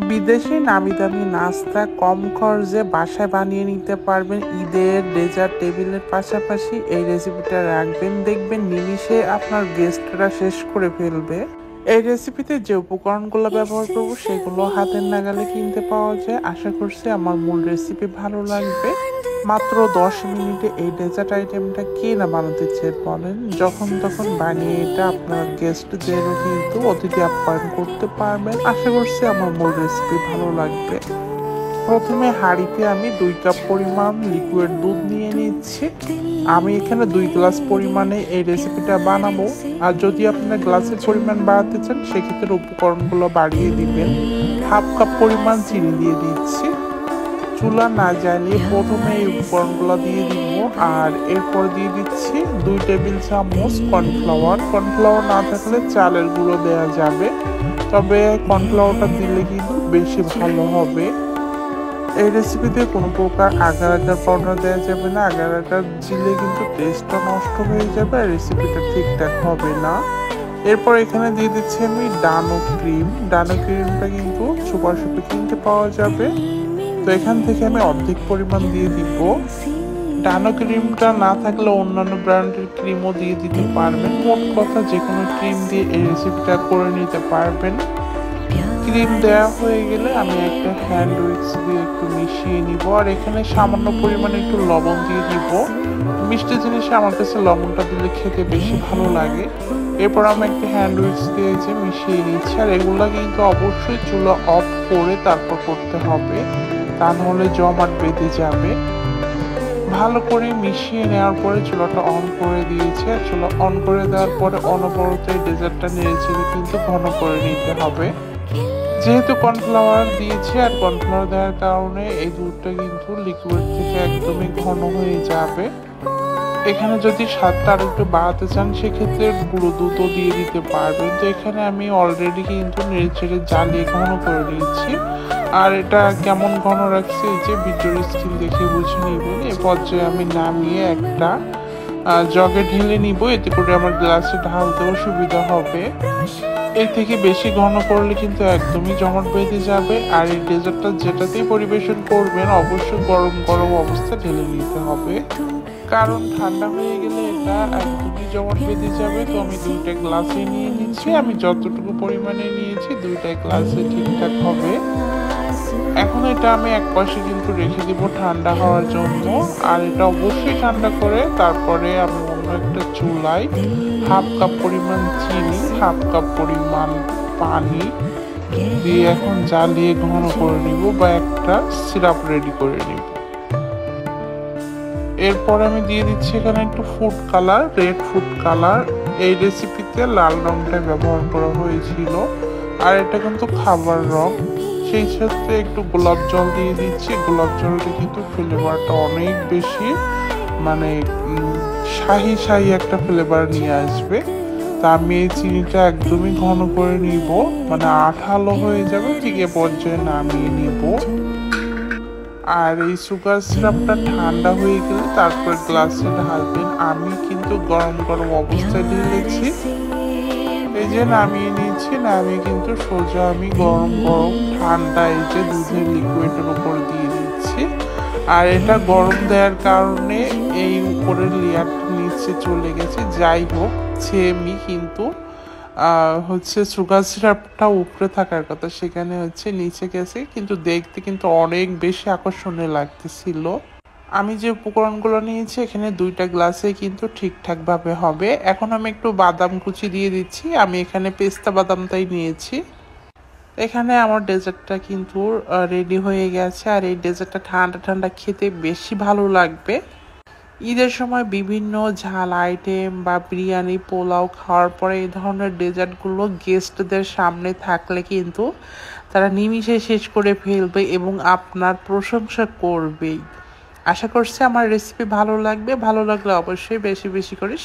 বিদেশি নামি দামি নাস্তা কম খরচে বাসায় বানিয়ে নিতে পারবেন। ঈদের ডেজার্ট টেবিলের পাশাপাশি এই রেসিপিটা রাখবেন, দেখবেন নিমিষে আপনার গেস্টরা শেষ করে ফেলবে। এই রেসিপিতে যে উপকরণগুলো ব্যবহার করব সেগুলো হাতের নাগালে কিনতে পাওয়া যায়। আশা করছি আমার মূল রেসিপি ভালো লাগবে। মাত্র 10 মিনিটে এই ডেজার্ট আইটেমটা কে না বানাতে চেয়ে বলেন। যখন তখন বানিয়ে এটা আপনার গেস্টদেরও কিন্তু অতিথি আপ্যায়ন করতে পারবেন। আশা করছি আমার মূল রেসিপি ভালো লাগবে। প্রথমে হাঁড়িতে আমি 2 কাপ পরিমাণ লিকুইড দুধ নিয়ে নিচ্ছি। আমি এখানে 2 গ্লাস পরিমাণে এই রেসিপিটা বানাবো। আর যদি আপনার গ্লাসের পরিমাণ বাড়াতে চান সেক্ষেত্রে উপকরণগুলো বাড়িয়ে দিবেন। 1/2 কাপ পরিমাণ চিনি দিয়ে দিচ্ছি। চুলা না জ্বালিয়ে প্রথমে এই উপকরণগুলো দিয়ে দিব। আর এরপর দিয়ে দিচ্ছি 2 টেবিল চামচ কর্নফ্লাওয়ার। কর্নফ্লাওয়ার না থাকলে চালের গুঁড়ো দেওয়া যাবে, তবে কর্নফ্লাওয়ারটা দিলে কিন্তু বেশি ভালো হবে। এই রেসিপিতে কোনো প্রকার আগার আগার পাউডার দেওয়া যাবে না। আগার আগার দিলে কিন্তু টেস্টটা নষ্ট হয়ে যাবে আর রেসিপিটা ঠিকঠাক হবে না। এরপর এখানে দিয়ে দিচ্ছি আমি ডানো ক্রিম। ডানো ক্রিমটা কিন্তু সুপার শপে কিনতে পাওয়া যাবে, তো এখান থেকে আমি অর্ধেক পরিমাণ দিয়ে দিব। ডানো ক্রিমটা না থাকলে অন্যান্য ব্র্যান্ডের ক্রিমও দিয়ে দিতে পারবেন। মোট কথা যে কোনো ক্রিম দিয়ে এই রেসিপিটা করে নিতে পারবেন। ক্রিম দেওয়া হয়ে গেলে আমি একটা হ্যান্ড উইক্স দিয়ে একটু মিশিয়ে নিব। আর এখানে সামান্য পরিমাণে একটু লবণ দিয়ে দিব। মিষ্টি জিনিসে আমার কাছে লবণটা দিলে খেতে বেশি ভালো লাগে। এরপর আমি একটা হ্যান্ড উইক্স দিয়ে যে মিশিয়ে নিচ্ছি। আর এগুলো কিন্তু অবশ্যই চুলা অফ করে তারপর করতে হবে, তা নাহলে জমাট বেঁধে যাবে। ভালো করে মিশিয়ে নেওয়ার পরে চুলাটা অন করে দিয়েছি। আর চুলা অন করে দেওয়ার পরে অনবরত এই ডেজার্টটা নেড়েচেড়ে কিন্তু ঘন করে নিতে হবে। যেহেতু কর্নফ্লাওয়ার দিয়েছি আর কর্নফ্লাওয়ার দেওয়ার কারণে এই দুধটা কিন্তু লিকুইড থেকে একদমই ঘন হয়ে যাবে। এখানে যদি স্বাদটা আর একটু বাড়াতে চান সেক্ষেত্রে গুঁড়ো দুধও দিয়ে দিতে পারবেন। তো এখানে আমি অলরেডি কিন্তু নেড়েচেড়ে জ্বালিয়ে ঘন করে নিয়েছি। আর এটা কেমন ঘন রাখছি এই যে ভিডিওর স্ক্রিন দেখে বুঝে নিবেন। এই পর্যায়ে আমি নামিয়ে একটা জগে ঢেলে নিব, এতে করে আমার গ্লাসে ঢালতেও সুবিধা হবে। এর থেকে বেশি ঘন করলে কিন্তু একদমই জমাট বেঁধে যাবে। আর এই ডেজার্টটা যেটাতেই পরিবেশন করবেন অবশ্যই গরম গরম অবস্থা ঢেলে নিতে হবে, কারণ ঠান্ডা হয়ে গেলে এটা একদমই জমাট বেঁধে যাবে। তো আমি 2টা গ্লাসে নিয়ে নিচ্ছি। আমি যতটুকু পরিমাণে নিয়েছি 2টা গ্লাসে ঠিকঠাক হবে। এখন এটা আমি এক পাশে কিন্তু রেখে দিব ঠান্ডা হওয়ার জন্য। আর এটা অবশ্যই ঠান্ডা করে তারপরে আমি অন্য একটা চুলায় 1/2 কাপ পরিমাণ চিনি, 1/2 কাপ পরিমাণ পানি দিয়ে এখন জ্বালিয়ে ঘন করে নিব বা একটা সিরাপ রেডি করে নিব। এরপর আমি দিয়ে দিচ্ছি এখানে একটু food colour, red food colour. এই রেসিপিতে লাল রংটা ব্যবহার করা হয়েছিল আর এটা কিন্তু খাবার রং। সেই সাথে একটু গোলাপ জল দিয়ে দিচ্ছি। গোলাপ জলটা কিন্তু ফ্লেভারটা অনেক বেশি মানে শাহি শাহি একটা ফ্লেভার নিয়ে আসবে। তা আমি এই চিনিটা একদমই ঘন করে নিব, মানে আঠালো হয়ে যাবে, ঠিক এ পর্যায়ে নামিয়ে নিব। আর এই সুগার সিরাপটা ঠান্ডা হয়ে গেলে তারপর গ্লাসে ঢালবেন। আমি কিন্তু গরম গরম অবস্থায় ঢেলেছি, এই যে নামিয়ে নিয়েছি। নামিয়ে কিন্তু সোজা আমি গরম গরম ঠান্ডা এই যে দুধের লিকুইডের উপর দিয়ে দিচ্ছি। আর এটা গরম দেওয়ার কারণে এই উপরের লেয়ারটা নিচে চলে গেছে। যাই হোক, সেমই কিন্তু হচ্ছে সুগার সিরাপটা উপরে থাকার কথা, সেখানে হচ্ছে নিচে গেছে, কিন্তু দেখতে কিন্তু অনেক বেশি আকর্ষণীয় লাগতেছিল। আমি যে উপকরণগুলো নিয়েছি এখানে 2টা গ্লাসে কিন্তু ঠিকঠাক ভাবে হবে। এখন আমি একটু বাদাম কুচি দিয়ে দিচ্ছি। আমি এখানে পেস্তা বাদামটাই নিয়েছি। এখানে আমার ডেজার্টটা কিন্তু রেডি হয়ে গেছে। আর এই ডেজার্টটা ঠান্ডা ঠান্ডা খেতে বেশি ভালো লাগবে। ঈদের সময় বিভিন্ন ঝাল আইটেম বা বিরিয়ানি পোলাও খাওয়ার পরে এই ধরনের ডেজার্টগুলো গেস্টদের সামনে থাকলে কিন্তু তারা নিমিষে শেষ করে ফেলবে এবং আপনার প্রশংসা করবেই। আশা করছি আমার রেসিপি ভালো লাগবে। ভালো লাগলে অবশ্যই বেশি বেশি করে